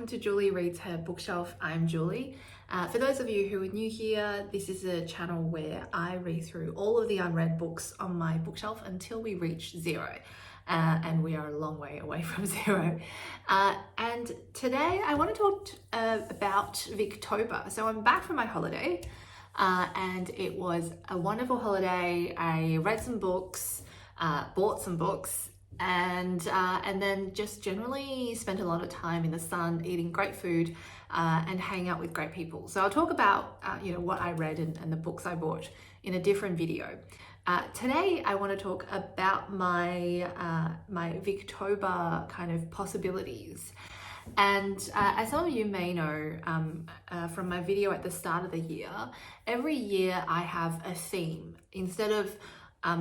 welcome to Julie Reads Her Bookshelf. I'm Julie. For those of you who are new here, this is a channel where I read through all of the unread books on my bookshelf until we reach zero. And we are a long way away from zero. And today I want to talk about Victober. So I'm back from my holiday and it was a wonderful holiday. I read some books, bought some books, and then just generally spent a lot of time in the sun eating great food and hanging out with great people. So I'll talk about what I read and the books I bought in a different video. Today I want to talk about my Victober kind of possibilities. And as some of you may know from my video at the start of the year, every year I have a theme. Instead of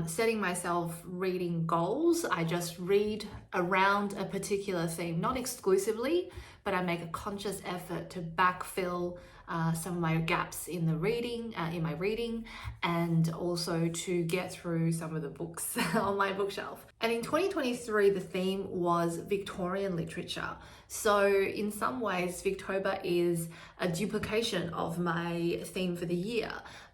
setting myself reading goals, I just read around a particular theme, not exclusively, but I make a conscious effort to backfill some of my gaps in the reading, and also to get through some of the books on my bookshelf. And in 2023, the theme was Victorian literature. So in some ways, Victober is a duplication of my theme for the year.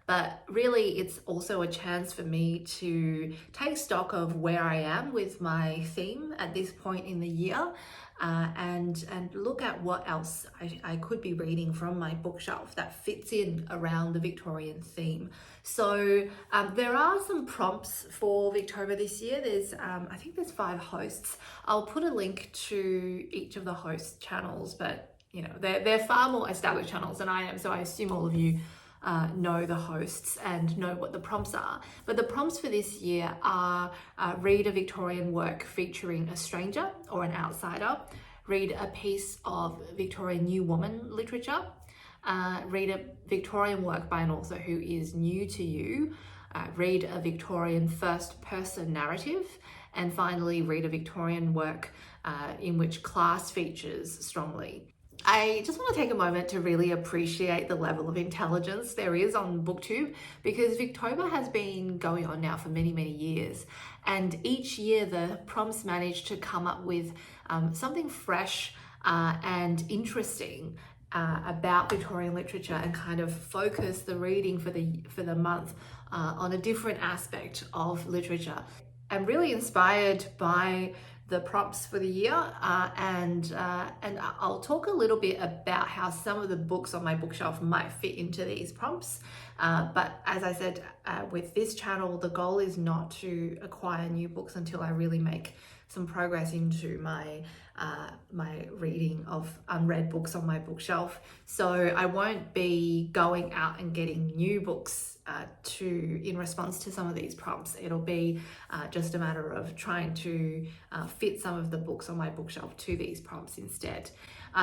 But really, it's also a chance for me to take stock of where I am with my theme at this point in the year, and look at what else I could be reading from my bookshelf that fits in around the Victorian theme. So there are some prompts for Victober this year. I think there's 5 hosts. I'll put a link to each of the host channels, but they're far more established channels than I am, so I assume all of you know the hosts and know what the prompts are. But the prompts for this year are read a Victorian work featuring a stranger or an outsider, read a piece of Victorian New Woman literature, read a Victorian work by an author who is new to you, read a Victorian first person narrative, and finally read a Victorian work in which class features strongly. I just want to take a moment to really appreciate the level of intelligence there is on BookTube, because Victober has been going on now for many, many years. And each year the prompts manage to come up with something fresh and interesting about Victorian literature, and kind of focus the reading for the month on a different aspect of literature. I'm really inspired by the prompts for the year, and I'll talk a little bit about how some of the books on my bookshelf might fit into these prompts. But as I said, with this channel, the goal is not to acquire new books until I really make some progress into my reading of unread books on my bookshelf. So I won't be going out and getting new books in response to some of these prompts. It'll be just a matter of trying to fit some of the books on my bookshelf to these prompts instead.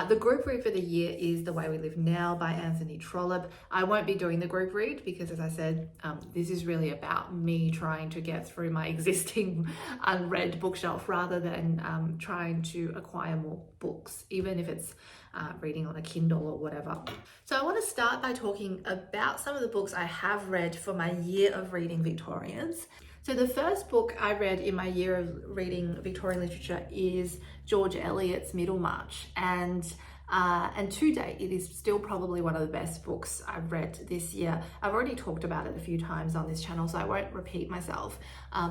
The group read for the year is The Way We Live Now by Anthony Trollope. I won't be doing the group read because, as I said, this is really about me trying to get through my existing unread bookshelf rather than trying to acquire more books, even if it's reading on a Kindle or whatever. So I want to start by talking about some of the books I have read for my year of reading Victorians. So the first book I read in my year of reading Victorian literature is George Eliot's Middlemarch, and to date it is still probably one of the best books I've read this year. I've already talked about it a few times on this channel, so I won't repeat myself,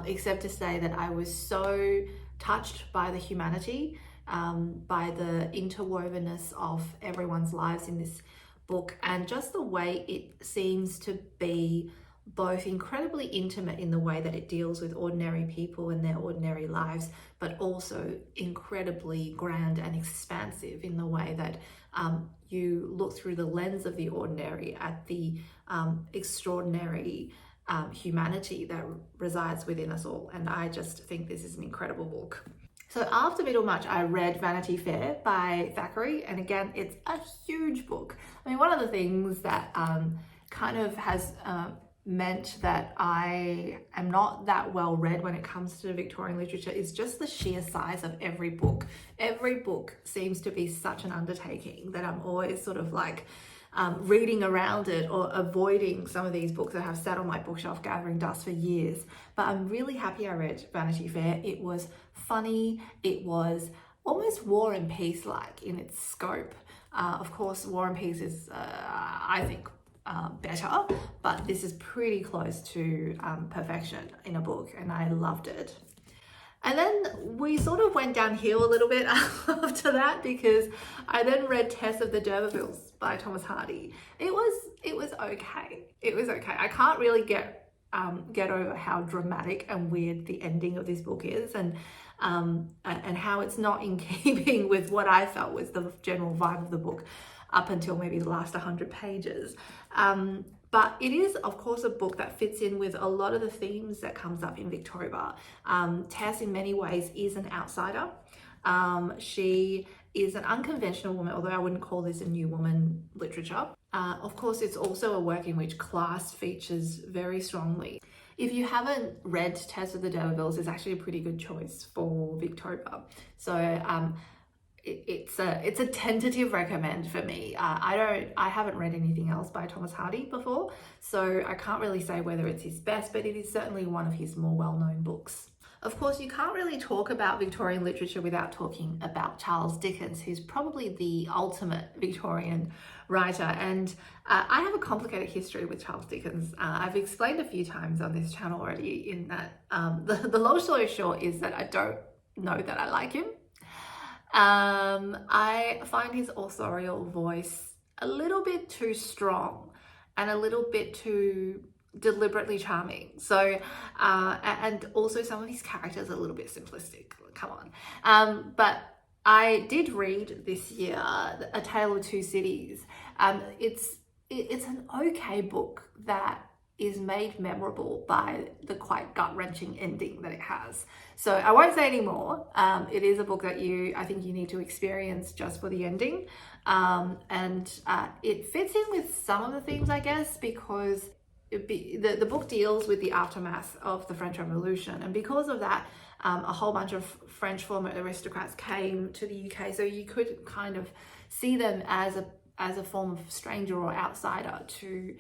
except to say that I was so touched by the humanity, by the interwovenness of everyone's lives in this book, and just the way it seems to be both incredibly intimate in the way that it deals with ordinary people and their ordinary lives, but also incredibly grand and expansive in the way that you look through the lens of the ordinary at the extraordinary humanity that resides within us all. And I just think this is an incredible book. So after Middlemarch, I read Vanity Fair by Thackeray, and again, it's a huge book. I mean, one of the things that kind of has meant that I am not that well read when it comes to Victorian literature is just the sheer size of every book. Every book seems to be such an undertaking that I'm always sort of like reading around it or avoiding some of these books that have sat on my bookshelf gathering dust for years. But I'm really happy I read Vanity Fair. It was funny, it was almost War and Peace like in its scope. Of course, War and Peace is, I think, better, but this is pretty close to perfection in a book, and I loved it. And then we sort of went downhill a little bit after that, because I then read Tess of the D'Urbervilles by Thomas Hardy. It was okay. It was okay. I can't really get over how dramatic and weird the ending of this book is, and how it's not in keeping with what I felt was the general vibe of the book up until maybe the last 100 pages. But it is, of course, a book that fits in with a lot of the themes that comes up in Victober. Tess, in many ways, is an outsider. She is an unconventional woman, although I wouldn't call this a new woman literature. Of course, it's also a work in which class features very strongly. If you haven't read Tess of the D'Urbervilles, it's actually a pretty good choice for Victober. So it's a tentative recommend for me. I haven't read anything else by Thomas Hardy before, so I can't really say whether it's his best, but it is certainly one of his more well-known books. Of course, you can't really talk about Victorian literature without talking about Charles Dickens, who's probably the ultimate Victorian writer. And I have a complicated history with Charles Dickens. I've explained a few times on this channel already, in that the long story short is that I don't know that I like him. I find his authorial voice a little bit too strong and a little bit too deliberately charming. So, and also some of his characters are a little bit simplistic. Come on. But I did read this year A Tale of Two Cities. It's an okay book that is made memorable by the quite gut-wrenching ending that it has. So I won't say any more. It is a book that I think you need to experience just for the ending. And it fits in with some of the themes, I guess, because the book deals with the aftermath of the French Revolution. And because of that, a whole bunch of French former aristocrats came to the UK. So you could kind of see them as a form of stranger or outsider to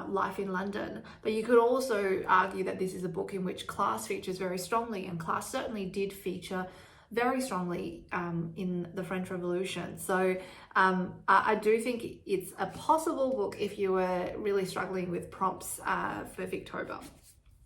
life in London. But you could also argue that this is a book in which class features very strongly, and class certainly did feature very strongly in the French Revolution. So I do think it's a possible book if you were really struggling with prompts for Victober.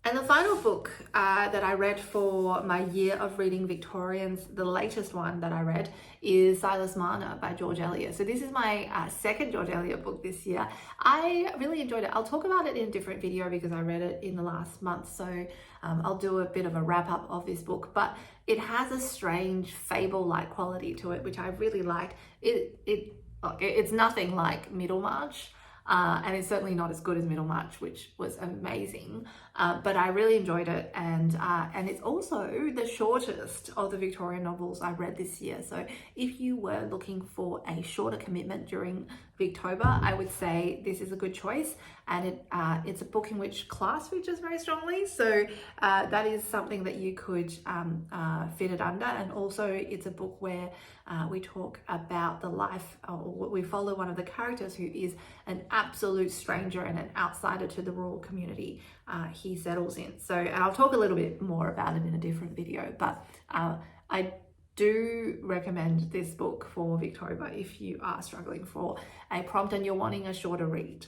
And the final book that I read for my year of reading Victorians, the latest one that I read, is Syas Mana by George Eliot. So this is my second George Eliot book this year. I really enjoyed it. I'll talk about it in a different video because I read it in the last month. So I'll do a bit of a wrap up of this book, but it has a strange fable-like quality to it, which I really liked. It's nothing like Middlemarch. And it's certainly not as good as Middlemarch, which was amazing. But I really enjoyed it, and it's also the shortest of the Victorian novels I read this year. So if you were looking for a shorter commitment during Victober, I would say this is a good choice. And it's a book in which class features very strongly. So that is something that you could fit it under. And also it's a book where we talk about the life, or we follow one of the characters who is an absolute stranger and an outsider to the rural community he settles in. So, and I'll talk a little bit more about it in a different video, but I do recommend this book for Victober if you are struggling for a prompt and you're wanting a shorter read.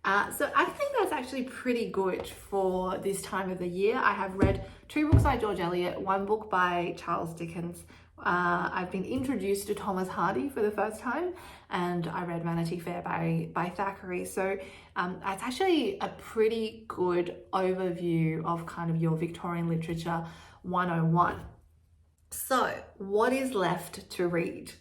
So I think that's actually pretty good for this time of the year. I have read 2 books by George Eliot, 1 book by Charles Dickens. I've been introduced to Thomas Hardy for the first time, and I read Vanity Fair by Thackeray. So it's actually a pretty good overview of kind of your Victorian literature 101. So what is left to read?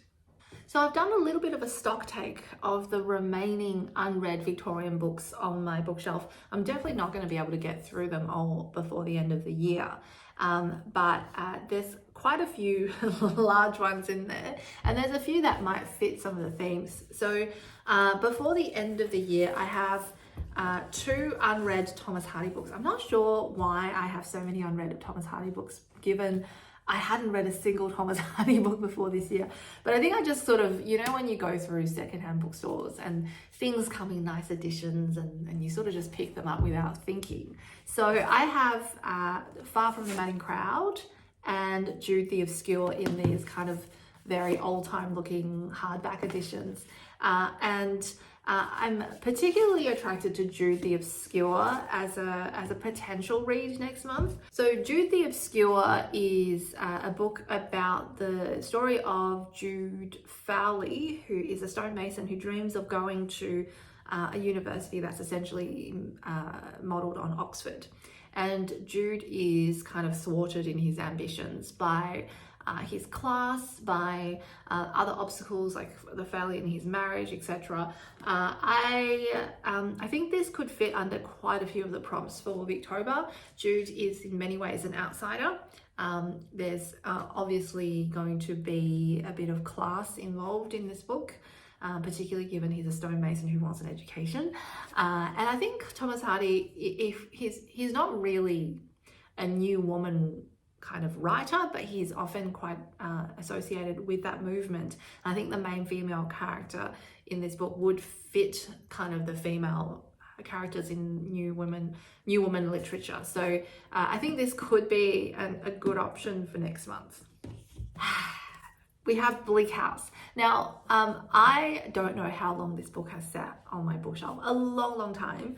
So I've done a little bit of a stock take of the remaining unread Victorian books on my bookshelf. I'm definitely not going to be able to get through them all before the end of the year. But there's quite a few large ones in there, and there's a few that might fit some of the themes. So before the end of the year, I have 2 unread Thomas Hardy books. I'm not sure why I have so many unread Thomas Hardy books, given I hadn't read a single Thomas Hardy book before this year. But I think I just sort of, you know, when you go through secondhand bookstores and things come in nice editions and you sort of just pick them up without thinking. So I have Far From the Madding Crowd and Jude the Obscure in these kind of very old-time looking hardback editions. I'm particularly attracted to Jude the Obscure as a potential read next month. So Jude the Obscure is a book about the story of Jude Fowley, who is a stonemason who dreams of going to a university that's essentially modelled on Oxford. And Jude is kind of thwarted in his ambitions by his class, by other obstacles like the failure in his marriage, etc. I think this could fit under quite a few of the prompts for Victober. Jude is in many ways an outsider. There's obviously going to be a bit of class involved in this book, particularly given he's a stonemason who wants an education. And I think Thomas Hardy, if he's not really a new woman kind of writer, but he's often quite associated with that movement. I think the main female character in this book would fit kind of the female characters in new woman literature. So I think this could be a good option for next month. We have Bleak House. Now, I don't know how long this book has sat on my bookshelf. A long time.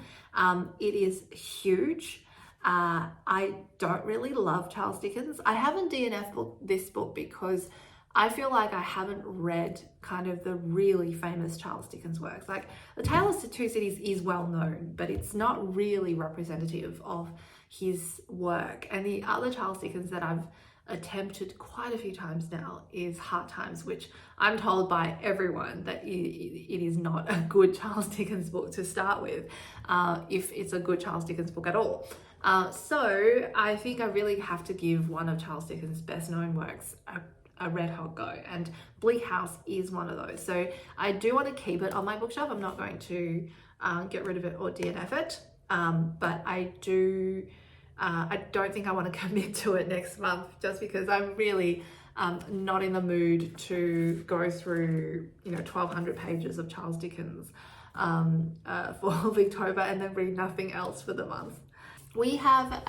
It is huge. I don't really love Charles Dickens. I haven't DNF'd this book because I feel like I haven't read kind of the really famous Charles Dickens works. Like The Tale of Two Cities is well known, but it's not really representative of his work. And the other Charles Dickens that I've attempted quite a few times now is Hard Times, which I'm told by everyone that it is not a good Charles Dickens book to start with, if it's a good Charles Dickens book at all. So I think I really have to give one of Charles Dickens' best known works a red hot go, and Bleak House is one of those. So I do want to keep it on my bookshelf. I'm not going to get rid of it or DNF it, but I don't think I want to commit to it next month, just because I'm really not in the mood to go through 1,200 pages of Charles Dickens for Victober and then read nothing else for the month. We have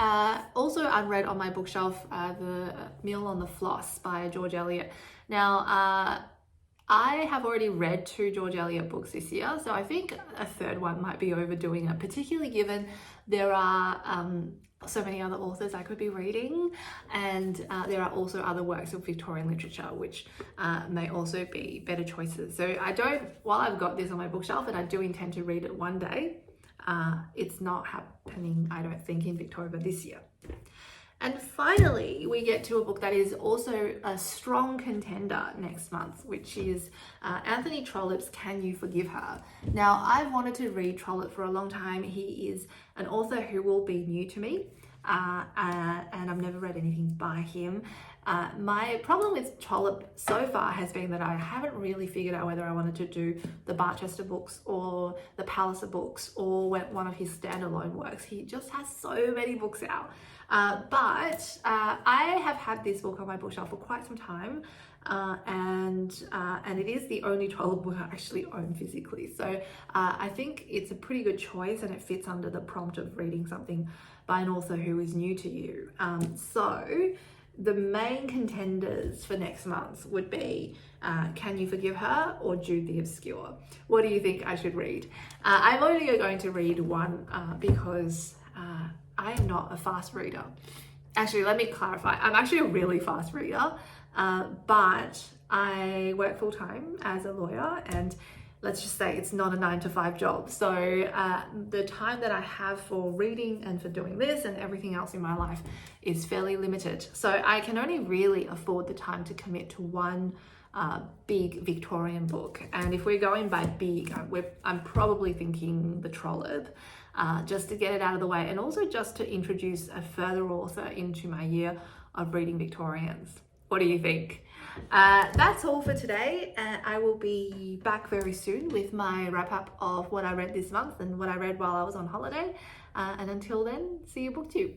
also unread on my bookshelf the Meal on the Floss by George Eliot. Now, I have already read 2 George Eliot books this year, so I think a third one might be overdoing it, particularly given there are so many other authors I could be reading, and there are also other works of Victorian literature which may also be better choices. So while I've got this on my bookshelf and I do intend to read it one day, it's not happening, I don't think, in Victober this year. And finally, we get to a book that is also a strong contender next month, which is Anthony Trollope's Can You Forgive Her? Now, I've wanted to read Trollope for a long time. He is an author who will be new to me, and I've never read anything by him. My problem with Trollope so far has been that I haven't really figured out whether I wanted to do the Barchester books or the Palliser books or one of his standalone works. He just has so many books out. But I have had this book on my bookshelf for quite some time, and it is the only Trollope book I actually own physically. So I think it's a pretty good choice, and it fits under the prompt of reading something by an author who is new to you. So the main contenders for next month would be Can You Forgive Her or Jude the Obscure. What do you think I should read? I'm only going to read one because I am not a fast reader. Actually, let me clarify. I'm actually a really fast reader, but I work full-time as a lawyer, and let's just say it's not a 9-to-5 job. So the time that I have for reading and for doing this and everything else in my life is fairly limited. So I can only really afford the time to commit to one big Victorian book. And if we're going by big, I'm probably thinking the Trollope, just to get it out of the way, and also just to introduce a further author into my year of reading Victorians. What do you think? That's all for today. I will be back very soon with my wrap up of what I read this month and what I read while I was on holiday. And until then, see you BookTube.